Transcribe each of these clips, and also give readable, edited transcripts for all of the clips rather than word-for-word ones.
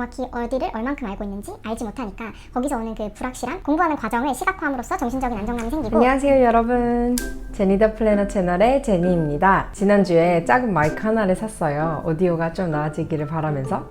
정확히 어디를 얼만큼 알고 있는지 알지 못하니까 거기서 오는 그 불확실함, 공부하는 과정을 시각화함으로써 정신적인 안정감이 생기고. 안녕하세요 여러분, 제니 더 플래너 채널의 제니입니다. 지난주에 작은 마이크 하나를 샀어요. 오디오가 좀 나아지기를 바라면서.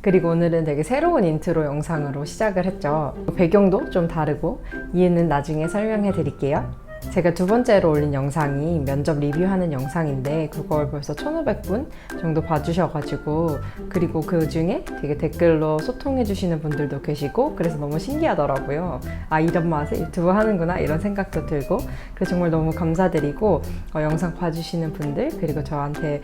그리고 오늘은 되게 새로운 인트로 영상으로 시작을 했죠. 배경도 좀 다르고 이유는 나중에 설명해 드릴게요. 제가 두 번째로 올린 영상이 면접 리뷰하는 영상인데 그걸 벌써 1,500분 정도 봐주셔가지고, 그리고 그 중에 되게 댓글로 소통해 주시는 분들도 계시고 그래서 너무 신기하더라고요. 아, 이런 맛에 유튜브 하는구나 이런 생각도 들고, 그래서 정말 너무 감사드리고, 영상 봐주시는 분들 그리고 저한테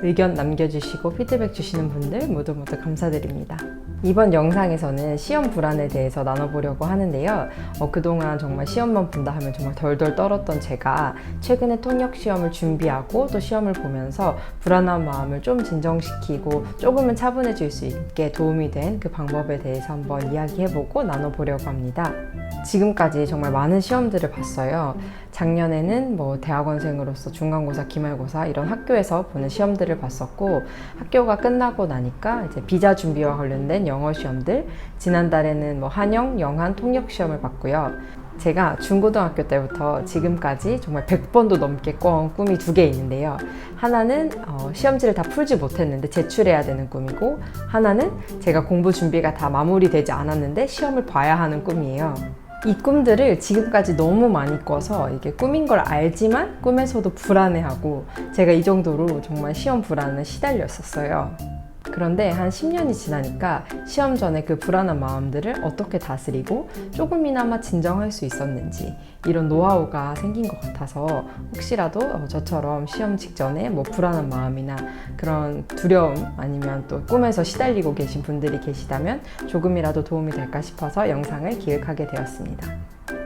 의견 남겨주시고 피드백 주시는 분들 모두 감사드립니다. 이번 영상에서는 시험 불안에 대해서 나눠보려고 하는데요. 그동안 정말 시험만 본다 하면 정말 덜덜 떨었던 제가 최근에 통역 시험을 준비하고 또 시험을 보면서 불안한 마음을 좀 진정시키고 조금은 차분해질 수 있게 도움이 된 그 방법에 대해서 한번 이야기해보고 나눠보려고 합니다. 지금까지 정말 많은 시험들을 봤어요. 작년에는 대학원생으로서 중간고사, 기말고사 이런 학교에서 보는 시험들을 봤었고, 학교가 끝나고 나니까 이제 비자 준비와 관련된 영어 시험들, 지난달에는 한영, 영한, 통역 시험을 봤고요. 제가 중고등학교 때부터 지금까지 정말 100번도 넘게 꿔온 꿈이 두 개 있는데요. 하나는 시험지를 다 풀지 못했는데 제출해야 되는 꿈이고, 하나는 제가 공부 준비가 다 마무리되지 않았는데 시험을 봐야 하는 꿈이에요. 이 꿈들을 지금까지 너무 많이 꿔서 이게 꿈인 걸 알지만 꿈에서도 불안해하고, 제가 이 정도로 정말 시험 불안에 시달렸었어요. 그런데 한 10년이 지나니까 시험 전에 그 불안한 마음들을 어떻게 다스리고 조금이나마 진정할 수 있었는지 이런 노하우가 생긴 것 같아서, 혹시라도 저처럼 시험 직전에 불안한 마음이나 그런 두려움 아니면 또 꿈에서 시달리고 계신 분들이 계시다면 조금이라도 도움이 될까 싶어서 영상을 기획하게 되었습니다.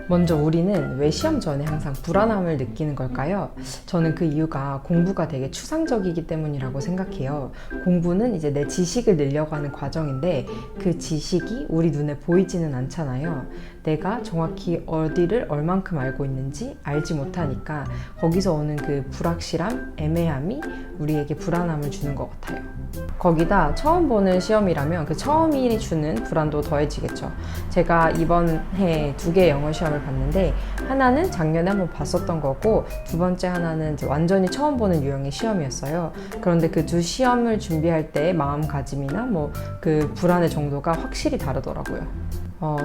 먼저 우리는 왜 시험 전에 항상 불안함을 느끼는 걸까요? 저는 그 이유가 공부가 되게 추상적이기 때문이라고 생각해요. 공부는 이제 내 지식을 늘려가는 과정인데 그 지식이 우리 눈에 보이지는 않잖아요. 내가 정확히 어디를 얼만큼 알고 있는지 알지 못하니까 거기서 오는 그 불확실함, 애매함이 우리에게 불안함을 주는 것 같아요. 거기다 처음 보는 시험이라면 그 처음이 주는 불안도 더해지겠죠. 제가 이번 해 2개 영어 시험을 봤는데, 하나는 작년에 한번 봤었던 거고, 두 번째 하나는 이제 완전히 처음 보는 유형의 시험이었어요. 그런데 그 두 시험을 준비할 때의 마음가짐이나 그 불안의 정도가 확실히 다르더라고요.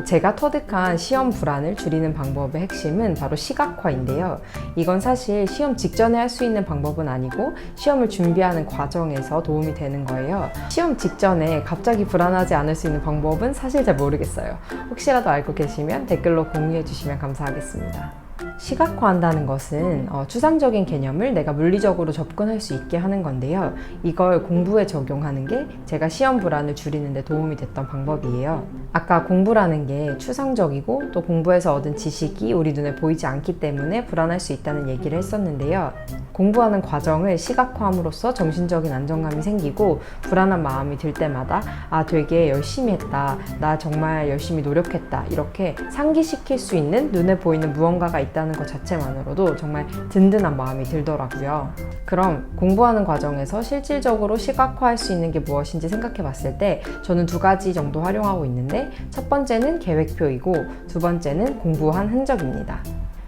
제가 터득한 시험 불안을 줄이는 방법의 핵심은 바로 시각화인데요. 이건 사실 시험 직전에 할 수 있는 방법은 아니고 시험을 준비하는 과정에서 도움이 되는 거예요. 시험 직전에 갑자기 불안하지 않을 수 있는 방법은 사실 잘 모르겠어요. 혹시라도 알고 계시면 댓글로 공유해 주시면 감사하겠습니다. 시각화한다는 것은 추상적인 개념을 내가 물리적으로 접근할 수 있게 하는 건데요. 이걸 공부에 적용하는 게 제가 시험 불안을 줄이는 데 도움이 됐던 방법이에요. 아까 공부라는 게 추상적이고 또 공부에서 얻은 지식이 우리 눈에 보이지 않기 때문에 불안할 수 있다는 얘기를 했었는데요. 공부하는 과정을 시각화함으로써 정신적인 안정감이 생기고, 불안한 마음이 들 때마다 되게 열심히 했다, 나 정말 열심히 노력했다, 이렇게 상기시킬 수 있는 눈에 보이는 무언가가 있다는 것 자체만으로도 정말 든든한 마음이 들더라고요. 그럼 공부하는 과정에서 실질적으로 시각화할 수 있는 게 무엇인지 생각해 봤을 때 저는 2가지 정도 활용하고 있는데, 첫 번째는 계획표이고 두 번째는 공부한 흔적입니다.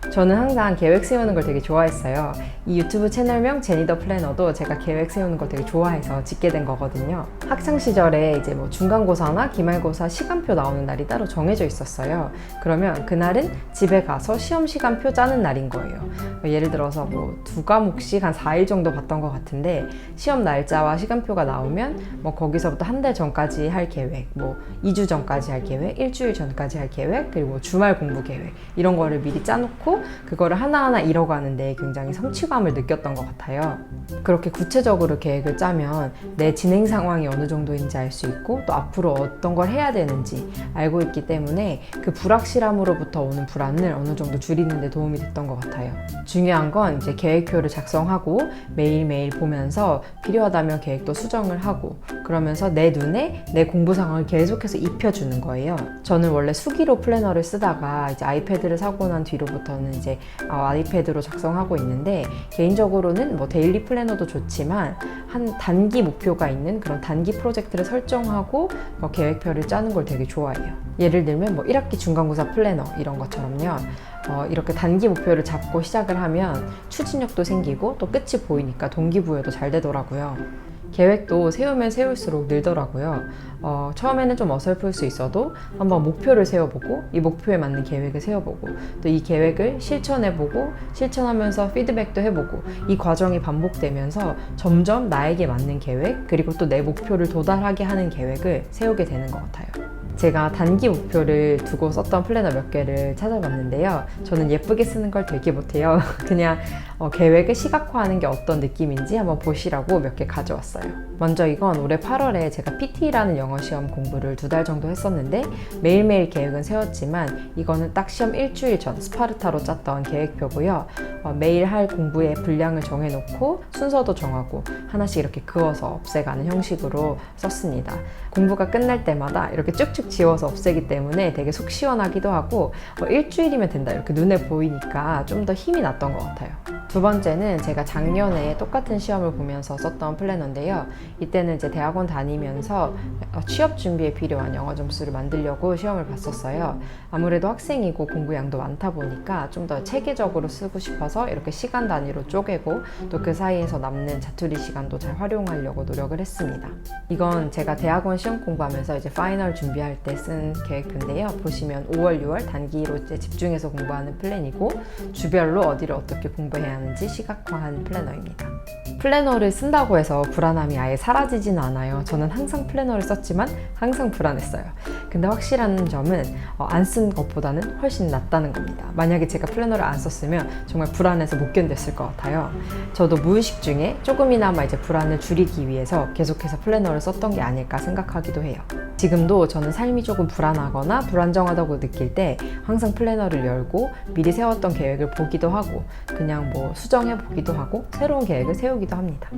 저는 항상 계획 세우는 걸 되게 좋아했어요. 이 유튜브 채널명 제니 더 플래너도 제가 계획 세우는 걸 되게 좋아해서 짓게 된 거거든요. 학창 시절에 이제 중간고사나 기말고사 시간표 나오는 날이 따로 정해져 있었어요. 그러면 그날은 집에 가서 시험 시간표 짜는 날인 거예요. 예를 들어서 2과목씩 한 4일 정도 봤던 것 같은데, 시험 날짜와 시간표가 나오면 거기서부터 한 달 전까지 할 계획, 2주 전까지 할 계획, 일주일 전까지 할 계획, 그리고 주말 공부 계획, 이런 거를 미리 짜놓고 그거를 하나하나 이뤄가는데 굉장히 성취감을 느꼈던 것 같아요. 그렇게 구체적으로 계획을 짜면 내 진행 상황이 어느 정도인지 알 수 있고, 또 앞으로 어떤 걸 해야 되는지 알고 있기 때문에 그 불확실함으로부터 오는 불안을 어느 정도 줄이는 데 도움이 됐던 것 같아요. 중요한 건 이제 계획표를 작성하고 매일매일 보면서 필요하다면 계획도 수정을 하고, 그러면서 내 눈에 내 공부 상황을 계속해서 입혀주는 거예요. 저는 원래 수기로 플래너를 쓰다가 이제 아이패드를 사고 난 뒤로부터는 이제 아이패드로 작성하고 있는데, 개인적으로는 뭐 데일리 플래너도 좋지만 한 단기 목표가 있는 그런 단기 프로젝트를 설정하고 계획표를 짜는 걸 되게 좋아해요. 예를 들면 뭐 1학기 중간고사 플래너 이런 것처럼요. 이렇게 단기 목표를 잡고 시작을 하면 추진력도 생기고 또 끝이 보이니까 동기부여도 잘 되더라고요. 계획도 세우면 세울수록 늘더라고요. 처음에는 좀 어설플 수 있어도 한번 목표를 세워보고 이 목표에 맞는 계획을 세워보고 또 이 계획을 실천해보고 실천하면서 피드백도 해보고 이 과정이 반복되면서 점점 나에게 맞는 계획 그리고 또 내 목표를 도달하게 하는 계획을 세우게 되는 것 같아요. 제가 단기 목표를 두고 썼던 플래너 몇 개를 찾아봤는데요. 저는 예쁘게 쓰는 걸 되게 못해요. 그냥 계획을 시각화하는 게 어떤 느낌인지 한번 보시라고 몇 개 가져왔어요. 먼저 이건 올해 8월에 제가 PT라는 영어 시험 공부를 2달 정도 했었는데 매일매일 계획은 세웠지만 이거는 딱 시험 일주일 전 스파르타로 짰던 계획표고요. 매일 할 공부의 분량을 정해놓고 순서도 정하고 하나씩 이렇게 그어서 없애가는 형식으로 썼습니다. 공부가 끝날 때마다 이렇게 쭉쭉 지워서 없애기 때문에 되게 속 시원하기도 하고 일주일이면 된다 이렇게 눈에 보이니까 좀 더 힘이 났던 것 같아요. 두 번째는 제가 작년에 똑같은 시험을 보면서 썼던 플래너인데요. 이때는 이제 대학원 다니면서 취업 준비에 필요한 영어 점수를 만들려고 시험을 봤었어요. 아무래도 학생이고 공부량도 많다 보니까 좀 더 체계적으로 쓰고 싶어서 이렇게 시간 단위로 쪼개고 또 그 사이에서 남는 자투리 시간도 잘 활용하려고 노력을 했습니다. 이건 제가 대학원 시험 공부하면서 이제 파이널 준비할 때 쓴 계획표인데요. 보시면 5월, 6월 단기로 이제 집중해서 공부하는 플랜이고 주별로 어디를 어떻게 공부해야 하는지 시각화한 플래너입니다. 플래너를 쓴다고 해서 불안함이 아예 사라지진 않아요. 저는 항상 플래너를 썼지만 항상 불안했어요. 근데 확실한 점은 안 쓴 것보다는 훨씬 낫다는 겁니다. 만약에 제가 플래너를 안 썼으면 정말 불안해서 못 견뎠을 것 같아요. 저도 무의식 중에 조금이나마 이제 불안을 줄이기 위해서 계속해서 플래너를 썼던 게 아닐까 생각하기도 해요. 지금도 저는 삶이 조금 불안하거나 불안정하다고 느낄 때 항상 플래너를 열고 미리 세웠던 계획을 보기도 하고 그냥 뭐 수정해 보기도 하고 새로운 계획을 세우기도 합니다.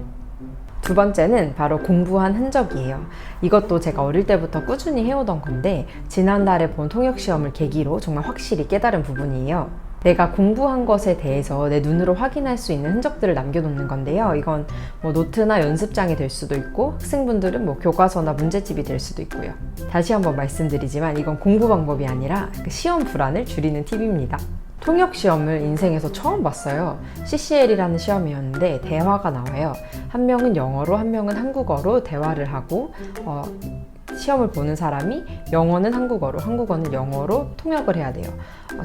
두 번째는 바로 공부한 흔적이에요. 이것도 제가 어릴 때부터 꾸준히 해오던 건데 지난달에 본 통역시험을 계기로 정말 확실히 깨달은 부분이에요. 내가 공부한 것에 대해서 내 눈으로 확인할 수 있는 흔적들을 남겨놓는 건데요. 이건 뭐 노트나 연습장이 될 수도 있고 학생분들은 뭐 교과서나 문제집이 될 수도 있고요. 다시 한번 말씀드리지만 이건 공부 방법이 아니라 시험 불안을 줄이는 팁입니다. 통역 시험을 인생에서 처음 봤어요. CCL이라는 시험이었는데 대화가 나와요. 한 명은 영어로 한 명은 한국어로 대화를 하고 시험을 보는 사람이 영어는 한국어로, 한국어는 영어로 통역을 해야 돼요.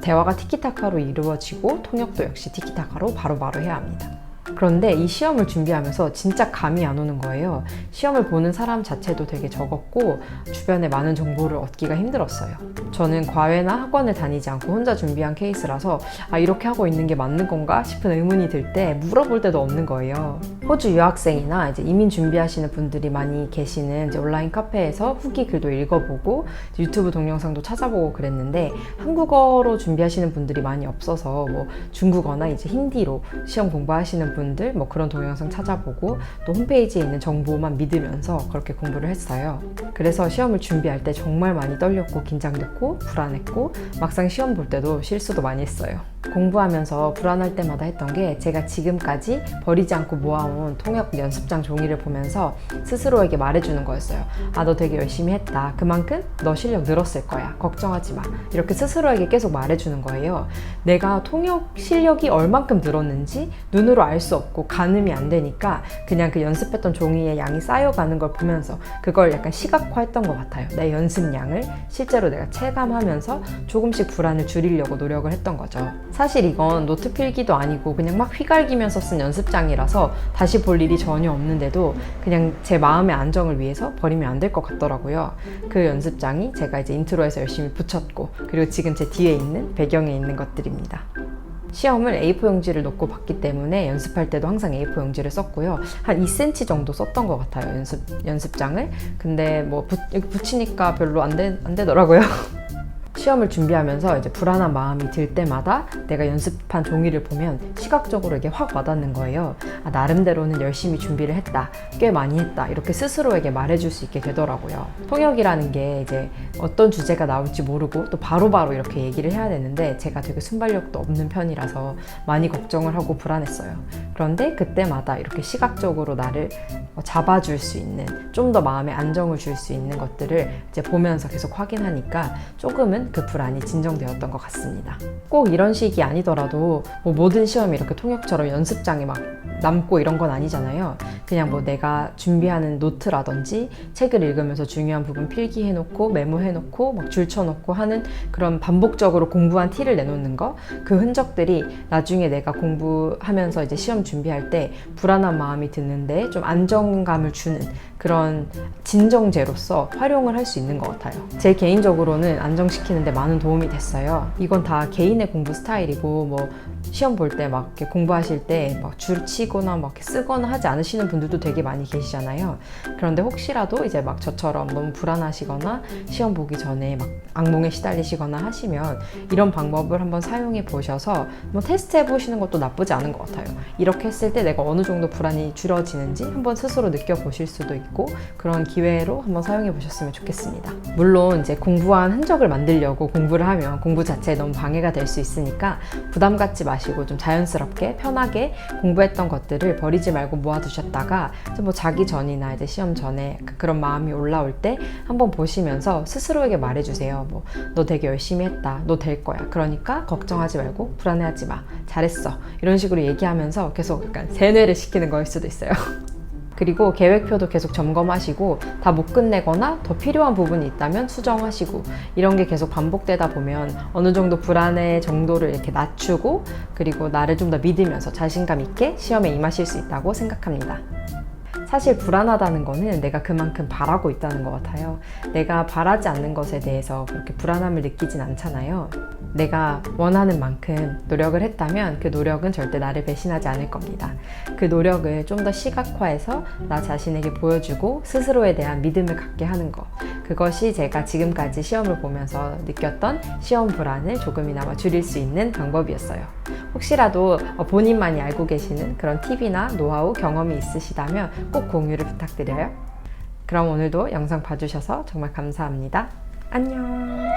대화가 티키타카로 이루어지고 통역도 역시 티키타카로 바로바로 해야 합니다. 그런데 이 시험을 준비하면서 진짜 감이 안 오는 거예요. 시험을 보는 사람 자체도 되게 적었고 주변에 많은 정보를 얻기가 힘들었어요. 저는 과외나 학원을 다니지 않고 혼자 준비한 케이스라서 이렇게 하고 있는 게 맞는 건가 싶은 의문이 들 때 물어볼 데도 없는 거예요. 호주 유학생이나 이제 이민 준비하시는 분들이 많이 계시는 이제 온라인 카페에서 후기 글도 읽어보고 유튜브 동영상도 찾아보고 그랬는데 한국어로 준비하시는 분들이 많이 없어서 뭐 중국어나 이제 힌디로 시험 공부하시는 분들 뭐 그런 동영상 찾아보고 또 홈페이지에 있는 정보만 믿으면서 그렇게 공부를 했어요. 그래서 시험을 준비할 때 정말 많이 떨렸고 긴장됐고 불안했고 막상 시험 볼 때도 실수도 많이 했어요. 공부하면서 불안할 때마다 했던 게 제가 지금까지 버리지 않고 모아온 통역 연습장 종이를 보면서 스스로에게 말해주는 거였어요. 너 되게 열심히 했다. 그만큼 너 실력 늘었을 거야. 걱정하지 마. 이렇게 스스로에게 계속 말해주는 거예요. 내가 통역 실력이 얼만큼 늘었는지 눈으로 알 수 없고 가늠이 안 되니까 그냥 그 연습했던 종이의 양이 쌓여가는 걸 보면서 그걸 약간 시각화했던 것 같아요. 내 연습량을 실제로 내가 체감하면서 조금씩 불안을 줄이려고 노력을 했던 거죠. 사실 이건 노트 필기도 아니고 그냥 막 휘갈기면서 쓴 연습장이라서 다시 볼 일이 전혀 없는데도 그냥 제 마음의 안정을 위해서 버리면 안 될 것 같더라고요. 그 연습장이 제가 이제 인트로에서 열심히 붙였고 그리고 지금 제 뒤에 있는 배경에 있는 것들입니다. 시험을 A4 용지를 놓고 봤기 때문에 연습할 때도 항상 A4 용지를 썼고요. 한 2cm 정도 썼던 것 같아요, 연습장을. 근데 뭐 여기 붙이니까 별로 안 되더라고요. 시험을 준비하면서 이제 불안한 마음이 들 때마다 내가 연습한 종이를 보면 시각적으로 이게 확 와닿는 거예요. 나름대로는 열심히 준비를 했다. 꽤 많이 했다. 이렇게 스스로에게 말해줄 수 있게 되더라고요. 통역이라는 게 이제 어떤 주제가 나올지 모르고 또 바로바로 이렇게 얘기를 해야 되는데 제가 되게 순발력도 없는 편이라서 많이 걱정을 하고 불안했어요. 그런데 그때마다 이렇게 시각적으로 나를 잡아줄 수 있는, 좀 더 마음에 안정을 줄 수 있는 것들을 이제 보면서 계속 확인하니까 조금은 그 불안이 진정되었던 것 같습니다. 꼭 이런 식이 아니더라도 뭐 모든 시험이 이렇게 통역처럼 연습장에 막 남고 이런 건 아니잖아요. 그냥 뭐 내가 준비하는 노트라든지 책을 읽으면서 중요한 부분 필기해놓고 메모해놓고 막 줄쳐놓고 하는 그런 반복적으로 공부한 티를 내놓는 거, 그 흔적들이 나중에 내가 공부하면서 이제 시험 준비할 때 불안한 마음이 드는데 좀 안정감을 주는 그런 진정제로서 활용을 할 수 있는 것 같아요. 제 개인적으로는 안정시키는 데 많은 도움이 됐어요. 이건 다 개인의 공부 스타일이고 뭐 시험 볼 때 막 이렇게 공부하실 때 막 줄 치거나 막 이렇게 쓰거나 하지 않으시는 분들도 되게 많이 계시잖아요. 그런데 혹시라도 이제 막 저처럼 너무 불안하시거나 시험 보기 전에 막 악몽에 시달리시거나 하시면 이런 방법을 한번 사용해 보셔서 뭐 테스트 해 보시는 것도 나쁘지 않은 것 같아요. 이렇게 했을 때 내가 어느 정도 불안이 줄어지는지 한번 스스로 느껴보실 수도 있고, 그런 기회로 한번 사용해 보셨으면 좋겠습니다. 물론 이제 공부한 흔적을 만들려고 공부를 하면 공부 자체에 너무 방해가 될 수 있으니까 부담 갖지 마시고 좀 자연스럽게 편하게 공부했던 것들을 버리지 말고 모아두셨다가 뭐 자기 전이나 이제 시험 전에 그런 마음이 올라올 때 한번 보시면서 스스로에게 말해주세요. 뭐 너 되게 열심히 했다, 너 될 거야, 그러니까 걱정하지 말고 불안해하지 마, 잘했어, 이런 식으로 얘기하면서 계속 약간 세뇌를 시키는 거일 수도 있어요. 그리고 계획표도 계속 점검하시고 다 못 끝내거나 더 필요한 부분이 있다면 수정하시고, 이런 게 계속 반복되다 보면 어느 정도 불안의 정도를 이렇게 낮추고, 그리고 나를 좀 더 믿으면서 자신감 있게 시험에 임하실 수 있다고 생각합니다. 사실 불안하다는 거는 내가 그만큼 바라고 있다는 것 같아요. 내가 바라지 않는 것에 대해서 그렇게 불안함을 느끼진 않잖아요. 내가 원하는 만큼 노력을 했다면 그 노력은 절대 나를 배신하지 않을 겁니다. 그 노력을 좀 더 시각화해서 나 자신에게 보여주고 스스로에 대한 믿음을 갖게 하는 것, 그것이 제가 지금까지 시험을 보면서 느꼈던 시험 불안을 조금이나마 줄일 수 있는 방법이었어요. 혹시라도 본인만이 알고 계시는 그런 팁이나 노하우, 경험이 있으시다면 꼭 공유를 부탁드려요. 그럼 오늘도 영상 봐주셔서 정말 감사합니다. 안녕.